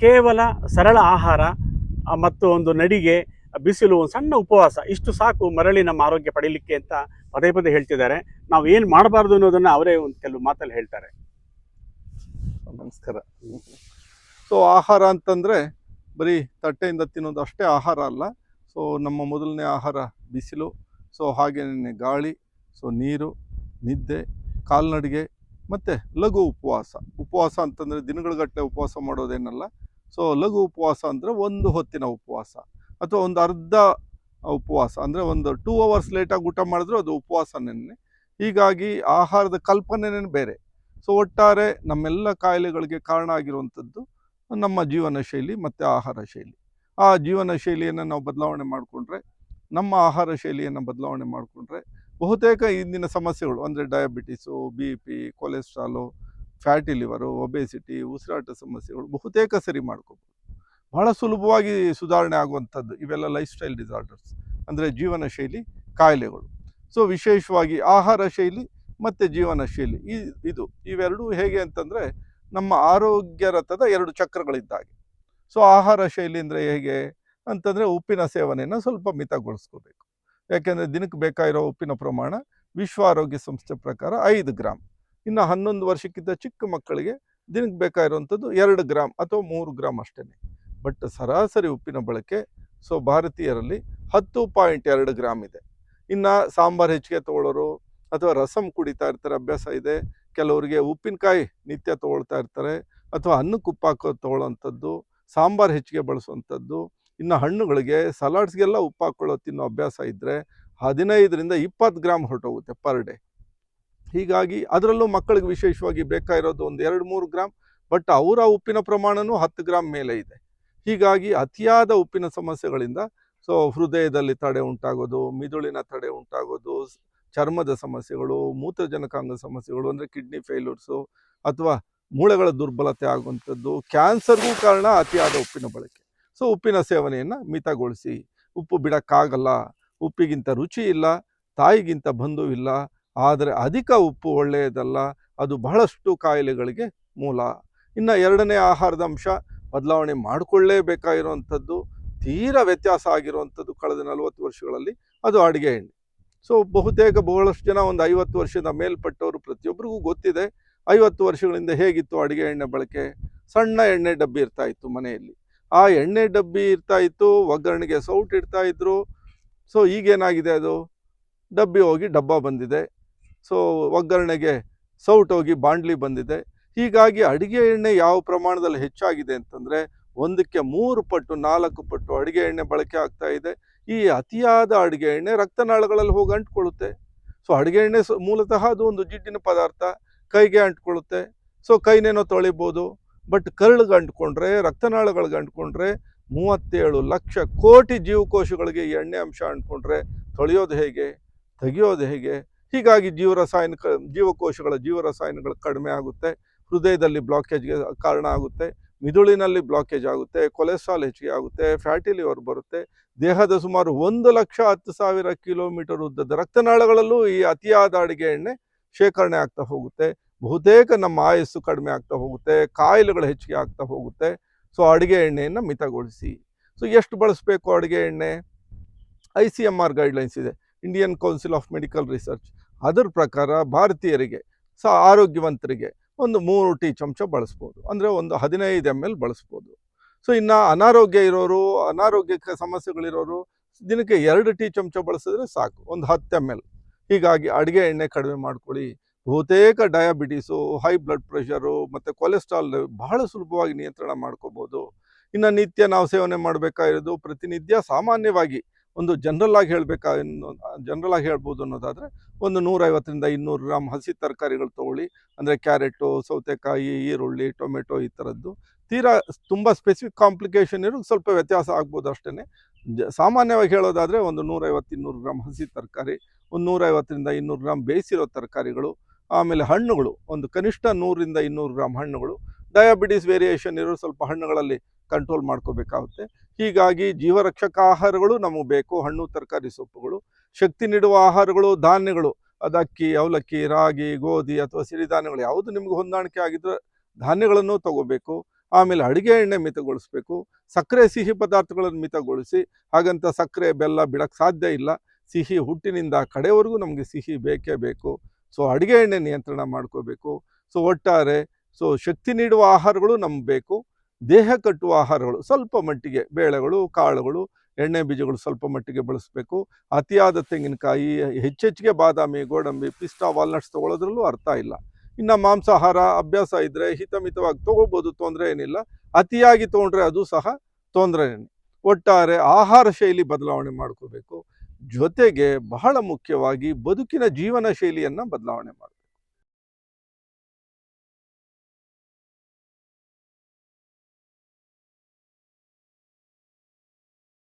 ಕೇವಲ ಸರಳ ಆಹಾರ ಮತ್ತು ಒಂದು ನಡಿಗೆ, ಬಿಸಿಲು, ಒಂದು ಸಣ್ಣ ಉಪವಾಸ ಇಷ್ಟು ಸಾಕು ಮರಳಿ ನಮ್ಮ ಆರೋಗ್ಯ ಪಡೀಲಿಕ್ಕೆ ಅಂತ ಪದೇ ಪದೇ ಹೇಳ್ತಿದ್ದಾರೆ. ನಾವು ಏನು ಮಾಡಬಾರ್ದು ಅನ್ನೋದನ್ನು ಅವರೇ ಒಂದು ಕೆಲವು ಮಾತಲ್ಲಿ ಹೇಳ್ತಾರೆ. ನಮಸ್ಕಾರ. ಸೊ ಆಹಾರ ಅಂತಂದರೆ ಬರೀ ತಟ್ಟೆಯಿಂದ ತಿನ್ನೋದು ಅಷ್ಟೇ ಆಹಾರ ಅಲ್ಲ. ಸೊ ನಮ್ಮ ಮೊದಲನೇ ಆಹಾರ ಬಿಸಿಲು, ಸೊ ಹಾಗೆಯೇ ಗಾಳಿ, ಸೊ ನೀರು, ನಿದ್ದೆ, ಕಾಲ್ನಡಿಗೆ ಮತ್ತು ಲಘು ಉಪವಾಸ. ಉಪವಾಸ ಅಂತಂದರೆ ದಿನಗಳಗಟ್ಟಲೆ ಉಪವಾಸ ಮಾಡೋದೇನಲ್ಲ. ಸೊ ಲಘು ಉಪವಾಸ ಅಂದರೆ ಒಂದು ಹೊತ್ತಿನ ಉಪವಾಸ ಅಥವಾ ಒಂದು ಅರ್ಧ ಉಪವಾಸ, ಅಂದರೆ ಒಂದು 2 hours ಲೇಟಾಗಿ ಊಟ ಮಾಡಿದ್ರು ಅದು ಉಪವಾಸನೇ. ಹೀಗಾಗಿ ಆಹಾರದ ಕಲ್ಪನೆನೇ ಬೇರೆ. ಸೊ ಒಟ್ಟಾರೆ ನಮ್ಮೆಲ್ಲ ಕಾಯಿಲೆಗಳಿಗೆ ಕಾರಣ ಆಗಿರುವಂಥದ್ದು ನಮ್ಮ ಜೀವನ ಶೈಲಿ ಮತ್ತು ಆಹಾರ ಶೈಲಿ. ಆ ಜೀವನ ಶೈಲಿಯನ್ನು ನಾವು ಬದಲಾವಣೆ ಮಾಡಿಕೊಂಡ್ರೆ, ನಮ್ಮ ಆಹಾರ ಶೈಲಿಯನ್ನು ಬದಲಾವಣೆ ಮಾಡಿಕೊಂಡ್ರೆ ಬಹುತೇಕ ಇಂದಿನ ಸಮಸ್ಯೆಗಳು ಅಂದರೆ diabetes, BP, cholesterol, fatty liver, obesity, ಉಸಿರಾಟ ಸಮಸ್ಯೆಗಳು ಬಹುತೇಕ ಸರಿ ಮಾಡ್ಕೋಬೋದು. ಬಹಳ ಸುಲಭವಾಗಿ ಸುಧಾರಣೆ ಆಗುವಂಥದ್ದು ಇವೆಲ್ಲ ಲೈಫ್ ಸ್ಟೈಲ್ ಡಿಸಾರ್ಡರ್ಸ್, ಅಂದರೆ ಜೀವನ ಶೈಲಿ ಕಾಯಿಲೆಗಳು. ಸೊ ವಿಶೇಷವಾಗಿ ಆಹಾರ ಶೈಲಿ ಮತ್ತು ಜೀವನ ಶೈಲಿ ಇವೆರಡೂ ಹೇಗೆ ಅಂತಂದರೆ ನಮ್ಮ ಆರೋಗ್ಯ ರಥದ 2 ಚಕ್ರಗಳಿದ್ದಾಗೆ. ಸೊ ಆಹಾರ ಶೈಲಿ ಅಂದರೆ ಹೇಗೆ ಅಂತಂದರೆ ಉಪ್ಪಿನ ಸೇವನೆಯನ್ನು ಸ್ವಲ್ಪ ಮಿತಗೊಳಿಸ್ಕೋಬೇಕು. ಯಾಕೆಂದರೆ ದಿನಕ್ಕೆ ಬೇಕಾಗಿರೋ ಉಪ್ಪಿನ ಪ್ರಮಾಣ ವಿಶ್ವ ಆರೋಗ್ಯ ಸಂಸ್ಥೆ ಪ್ರಕಾರ 5 ಗ್ರಾಮ್. ಇನ್ನು 11 ವರ್ಷಕ್ಕಿಂತ ಚಿಕ್ಕ ಮಕ್ಕಳಿಗೆ ದಿನಕ್ಕೆ ಬೇಕಾಗಿರುವಂಥದ್ದು 2 ಗ್ರಾಮ್ ಅಥವಾ 3 ಗ್ರಾಮ್ ಅಷ್ಟೇ. ಬಟ್ ಸರಾಸರಿ ಉಪ್ಪಿನ ಬಳಕೆ ಸೊ ಭಾರತೀಯರಲ್ಲಿ 10.2 ಗ್ರಾಮ್ ಇದೆ. ಇನ್ನು ಸಾಂಬಾರು ಹೆಚ್ಚಿಗೆ ತೊಗೊಳ್ಳೋರು ಅಥವಾ ರಸಂ ಕುಡಿತಾ ಇರ್ತಾರೆ, ಅಭ್ಯಾಸ ಇದೆ. ಕೆಲವರಿಗೆ ಉಪ್ಪಿನಕಾಯಿ ನಿತ್ಯ ತೊಗೊಳ್ತಾ ಇರ್ತಾರೆ, ಅಥವಾ ಅನ್ನಕ್ಕೆ ಉಪ್ಪು ಹಾಕೋದು ತೊಗೊಳ್ಳೋವಂಥದ್ದು, ಸಾಂಬಾರು ಹೆಚ್ಚಿಗೆ ಬಳಸುವಂಥದ್ದು. ಇನ್ನು ಹಣ್ಣುಗಳಿಗೆ ಸಲಾಡ್ಸ್ಗೆಲ್ಲ ಉಪ್ಪು ಹಾಕ್ಕೊಳ್ಳೋ ತಿನ್ನೋ ಅಭ್ಯಾಸ ಇದ್ದರೆ 15ರಿಂದ 20 ಗ್ರಾಮ್ ಹೊರಟೋಗುತ್ತೆ ಪರ್ ಡೇ. ಹೀಗಾಗಿ ಅದರಲ್ಲೂ ಮಕ್ಕಳಿಗೆ ವಿಶೇಷವಾಗಿ ಬೇಕಾಗಿರೋದು ಒಂದು 2-3 ಗ್ರಾಮ್, ಬಟ್ ಅವರ ಉಪ್ಪಿನ ಪ್ರಮಾಣವೂ 10 ಗ್ರಾಮ್ ಮೇಲೆ ಇದೆ. ಹೀಗಾಗಿ ಅತಿಯಾದ ಉಪ್ಪಿನ ಸಮಸ್ಯೆಗಳಿಂದ ಸೊ ಹೃದಯದಲ್ಲಿ ತಡೆ ಉಂಟಾಗೋದು, ಮಿದುಳಿನ ತಡೆ ಉಂಟಾಗೋದು, ಚರ್ಮದ ಸಮಸ್ಯೆಗಳು, ಮೂತ್ರಜನಕಾಂಗ ಸಮಸ್ಯೆಗಳು ಅಂದರೆ ಕಿಡ್ನಿ ಫೇಲ್ಯೂರ್ಸು, ಅಥವಾ ಮೂಳೆಗಳ ದುರ್ಬಲತೆ ಆಗುವಂಥದ್ದು, ಕ್ಯಾನ್ಸರ್ಗೂ ಕಾರಣ ಅತಿಯಾದ ಉಪ್ಪಿನ ಬಳಕೆ. ಸೊ ಉಪ್ಪಿನ ಸೇವನೆಯನ್ನು ಮಿತಗೊಳಿಸಿ. ಉಪ್ಪು ಬಿಡೋಕ್ಕಾಗಲ್ಲ, ಉಪ್ಪಿಗಿಂತ ರುಚಿ ಇಲ್ಲ, ತಾಯಿಗಿಂತ ಬಂಧು ಇಲ್ಲ, ಆದರೆ ಅಧಿಕ ಉಪ್ಪು ಒಳ್ಳೆಯದಲ್ಲ, ಅದು ಬಹಳಷ್ಟು ಕಾಯಿಲೆಗಳಿಗೆ ಮೂಲ. ಇನ್ನು 2ನೇ ಆಹಾರದ ಅಂಶ ಬದಲಾವಣೆ ಮಾಡಿಕೊಳ್ಳೇಬೇಕಾಗಿರುವಂಥದ್ದು, ತೀರಾ ವ್ಯತ್ಯಾಸ ಆಗಿರುವಂಥದ್ದು ಕಳೆದ 40 ವರ್ಷಗಳಲ್ಲಿ, ಅದು ಅಡುಗೆ ಎಣ್ಣೆ. ಸೊ ಬಹಳಷ್ಟು ಜನ ಒಂದು 50 ವರ್ಷದ ಮೇಲ್ಪಟ್ಟವರು ಪ್ರತಿಯೊಬ್ಬರಿಗೂ ಗೊತ್ತಿದೆ 50 ವರ್ಷಗಳಿಂದ ಹೇಗಿತ್ತು ಅಡುಗೆ ಎಣ್ಣೆ ಬಳಕೆ. ಸಣ್ಣ ಎಣ್ಣೆ ಡಬ್ಬಿ ಇರ್ತಾ ಇತ್ತು ಮನೆಯಲ್ಲಿ, ಆ ಎಣ್ಣೆ ಡಬ್ಬಿ ಇರ್ತಾ ಇತ್ತು, ಒಗ್ಗರಣೆಗೆ ಸೌಟ್ ಇಡ್ತಾ ಇದ್ರು. ಸೊ ಈಗೇನಾಗಿದೆ, ಅದು ಡಬ್ಬಿ ಹೋಗಿ ಡಬ್ಬ ಬಂದಿದೆ, ಸೊ ಒಗ್ಗರಣೆಗೆ ಸೌಟ್ ಹೋಗಿ ಬಾಂಡ್ಲಿ ಬಂದಿದೆ. ಹೀಗಾಗಿ ಅಡುಗೆ ಎಣ್ಣೆ ಯಾವ ಪ್ರಮಾಣದಲ್ಲಿ ಹೆಚ್ಚಾಗಿದೆ ಅಂತಂದರೆ 1ಕ್ಕೆ 3 ಪಟ್ಟು 4 ಪಟ್ಟು ಅಡುಗೆ ಎಣ್ಣೆ ಬಳಕೆ ಆಗ್ತಾ ಇದೆ. ಈ ಅತಿಯಾದ ಅಡುಗೆ ಎಣ್ಣೆ ರಕ್ತನಾಳಗಳಲ್ಲಿ ಹೋಗಿ ಅಂಟ್ಕೊಳ್ಳುತ್ತೆ. ಸೊ ಅಡುಗೆ ಎಣ್ಣೆ ಮೂಲತಃ ಅದು ಒಂದು ಜಿಡ್ಡಿನ ಪದಾರ್ಥ, ಕೈಗೆ ಅಂಟ್ಕೊಳ್ಳುತ್ತೆ. ಸೊ ಕೈನೇನೋ ತೊಳಿಬೋದು, ಬಟ್ ಕರಳಿಗೆ ಅಂಟ್ಕೊಂಡ್ರೆ, ರಕ್ತನಾಳಗಳಿಗೆ ಅಂಟ್ಕೊಂಡ್ರೆ 37 ಲಕ್ಷ ಕೋಟಿ ಜೀವಕೋಶಗಳಿಗೆ ಈ ಎಣ್ಣೆ ಅಂಶ ಅಂಟ್ಕೊಂಡ್ರೆ ತೊಳೆಯೋದು ಹೇಗೆ, ತೆಗೆಯೋದು ಹೇಗೆ? ಹೀಗಾಗಿ ಜೀವಕೋಶಗಳ ಜೀವರಸಾಯನಗಳು ಕಡಿಮೆ ಆಗುತ್ತೆ, ಹೃದಯದಲ್ಲಿ ಬ್ಲಾಕೇಜ್ಗೆ ಕಾರಣ ಆಗುತ್ತೆ, ಮಿದುಳಿನಲ್ಲಿ ಬ್ಲಾಕೇಜ್ ಆಗುತ್ತೆ, ಕೊಲೆಸ್ಟ್ರಾಲ್ ಹೆಚ್ಚಿಗೆ ಆಗುತ್ತೆ, ಫ್ಯಾಟಿ ಲಿವರ್ ಬರುತ್ತೆ. ದೇಹದ ಸುಮಾರು 1,10,000 ಕಿಲೋಮೀಟರ್ ಉದ್ದದ ರಕ್ತನಾಳಗಳಲ್ಲೂ ಈ ಅತಿಯಾದ ಅಡುಗೆ ಎಣ್ಣೆ ಶೇಖರಣೆ ಆಗ್ತಾ ಹೋಗುತ್ತೆ. ಬಹುತೇಕ ನಮ್ಮ ಆಯಸ್ಸು ಕಡಿಮೆ ಆಗ್ತಾ ಹೋಗುತ್ತೆ, ಕಾಯಿಲೆಗಳು ಹೆಚ್ಚಿಗೆ ಆಗ್ತಾ ಹೋಗುತ್ತೆ. ಸೊ ಅಡುಗೆ ಎಣ್ಣೆಯನ್ನು ಮಿತಗೊಳಿಸಿ. ಸೊ ಎಷ್ಟು ಬಳಸಬೇಕು ಅಡುಗೆ ಎಣ್ಣೆ? ICMR ಗೈಡ್ಲೈನ್ಸ್ ಇದೆ, Indian Council of Medical Research. ಅದರ ಪ್ರಕಾರ ಭಾರತೀಯರಿಗೆ ಆರೋಗ್ಯವಂತರಿಗೆ ಒಂದು 3 ಟೀ ಚಮಚ ಬಳಸ್ಬೋದು, ಅಂದರೆ ಒಂದು 15 ml ಬಳಸ್ಬೋದು. ಸೊ ಇನ್ನು ಅನಾರೋಗ್ಯಕ್ಕೆ ಸಮಸ್ಯೆಗಳಿರೋರು ದಿನಕ್ಕೆ 2 ಟೀ ಚಮಚ ಬಳಸಿದ್ರೆ ಸಾಕು, ಒಂದು 10 ml. ಹೀಗಾಗಿ ಅಡುಗೆ ಎಣ್ಣೆ ಕಡಿಮೆ ಮಾಡ್ಕೊಳ್ಳಿ. ಬಹುತೇಕ ಡಯಾಬಿಟೀಸು, ಹೈ ಬ್ಲಡ್ ಪ್ರೆಷರು ಮತ್ತು ಕೊಲೆಸ್ಟ್ರಾಲ್ ಬಹಳ ಸುಲಭವಾಗಿ ನಿಯಂತ್ರಣ ಮಾಡ್ಕೋಬೋದು. ಇನ್ನು ನಿತ್ಯ ನಾವು ಸೇವನೆ ಮಾಡಬೇಕಾಗಿರೋದು ಪ್ರತಿನಿತ್ಯ ಸಾಮಾನ್ಯವಾಗಿ ಒಂದು ಜನರಲ್ ಆಗಿ ಹೇಳ್ಬೋದು ಅನ್ನೋದಾದರೆ ಒಂದು 150ರಿಂದ 200 ಗ್ರಾಮ್ ಹಸಿ ತರಕಾರಿಗಳು ತೊಗೊಳ್ಳಿ. ಅಂದರೆ ಕ್ಯಾರೆಟು, ಸೌತೆಕಾಯಿ, ಈರುಳ್ಳಿ, ಟೊಮೆಟೊ ಈ ಥರದ್ದು. ತೀರಾ ತುಂಬ ಸ್ಪೆಸಿಫಿಕ್ ಕಾಂಪ್ಲಿಕೇಶನ್ ಇರೋ ಸ್ವಲ್ಪ ವ್ಯತ್ಯಾಸ ಆಗ್ಬೋದು ಅಷ್ಟೇ. ಸಾಮಾನ್ಯವಾಗಿ ಹೇಳೋದಾದರೆ ಒಂದು 150-200 ಗ್ರಾಮ್ ಹಸಿ ತರಕಾರಿ, ಒಂದು 150ರಿಂದ 200 ಗ್ರಾಮ್ ಬೇಯಿಸಿರೋ ತರಕಾರಿಗಳು, ಆಮೇಲೆ ಹಣ್ಣುಗಳು ಒಂದು ಕನಿಷ್ಠ 100ರಿಂದ 200 ಗ್ರಾಮ್ ಹಣ್ಣುಗಳು. ಡಯಾಬಿಟಿಸ್ ವೇರಿಯೇಷನ್ ಇರೋ ಸ್ವಲ್ಪ ಹಣ್ಣುಗಳಲ್ಲಿ ಕಂಟ್ರೋಲ್ ಮಾಡ್ಕೋಬೇಕಾಗುತ್ತೆ. ಹೀಗಾಗಿ ಜೀವರಕ್ಷಕ ಆಹಾರಗಳು ನಮಗೆ ಬೇಕು, ಹಣ್ಣು, ತರಕಾರಿ, ಸೊಪ್ಪುಗಳು. ಶಕ್ತಿ ನೀಡುವ ಆಹಾರಗಳು, ಧಾನ್ಯಗಳು, ಅದು ಅಕ್ಕಿ, ಅವಲಕ್ಕಿ, ರಾಗಿ, ಗೋಧಿ ಅಥವಾ ಸಿರಿಧಾನ್ಯಗಳು ಯಾವುದು ನಿಮ್ಗೆ ಹೊಂದಾಣಿಕೆ ಆಗಿದ್ರೆ ಧಾನ್ಯಗಳನ್ನು ತಗೋಬೇಕು. ಆಮೇಲೆ ಅಡುಗೆ ಎಣ್ಣೆ ಮಿತಗೊಳಿಸ್ಬೇಕು, ಸಕ್ಕರೆ ಸಿಹಿ ಪದಾರ್ಥಗಳನ್ನು ಮಿತಗೊಳಿಸಿ. ಹಾಗಂತ ಸಕ್ಕರೆ ಬೆಲ್ಲ ಬಿಡಕ್ಕೆ ಸಾಧ್ಯ ಇಲ್ಲ. ಸಿಹಿ ಹುಟ್ಟಿನಿಂದ ಕಡೆವರೆಗೂ ನಮಗೆ ಸಿಹಿ ಬೇಕೇ ಬೇಕು. ಸೊ ಅಡುಗೆ ಎಣ್ಣೆ ನಿಯಂತ್ರಣ ಮಾಡ್ಕೋಬೇಕು. ಸೊ ಒಟ್ಟಾರೆ ಶಕ್ತಿ ನೀಡುವ ಆಹಾರಗಳು ನಮ್ಗೆ ಬೇಕು. ದೇಹ ಕಟ್ಟುವ ಆಹಾರಗಳು ಸ್ವಲ್ಪ ಮಟ್ಟಿಗೆ, ಬೇಳೆಗಳು, ಕಾಳುಗಳು, ಎಣ್ಣೆ ಬೀಜಗಳು ಸ್ವಲ್ಪ ಮಟ್ಟಿಗೆ ಬಳಸಬೇಕು. ಅತಿಯಾದ ತೆಂಗಿನಕಾಯಿ, ಹೆಚ್ಚೆಚ್ಚಿಗೆ ಬಾದಾಮಿ, ಗೋಡಂಬಿ, ಪಿಸ್ತಾ, ವಾಲ್ನಟ್ಸ್ ತೊಗೊಳೋದ್ರಲ್ಲೂ ಅರ್ಥ ಇಲ್ಲ. ಇನ್ನು ಮಾಂಸಾಹಾರ ಅಭ್ಯಾಸ ಇದ್ದರೆ ಹಿತಮಿತವಾಗಿ ತೊಗೊಳ್ಬೋದು, ತೊಂದರೆ ಏನಿಲ್ಲ. ಅತಿಯಾಗಿ ತೊಗೊಂಡ್ರೆ ಅದು ಸಹ ತೊಂದರೆನೇ. ಒಟ್ಟಾರೆ ಆಹಾರ ಶೈಲಿ ಬದಲಾವಣೆ ಮಾಡ್ಕೋಬೇಕು. ಜೊತೆಗೆ ಬಹಳ ಮುಖ್ಯವಾಗಿ ಬದುಕಿನ ಜೀವನ ಶೈಲಿಯನ್ನು ಬದಲಾವಣೆ ಮಾಡಬೇಕು.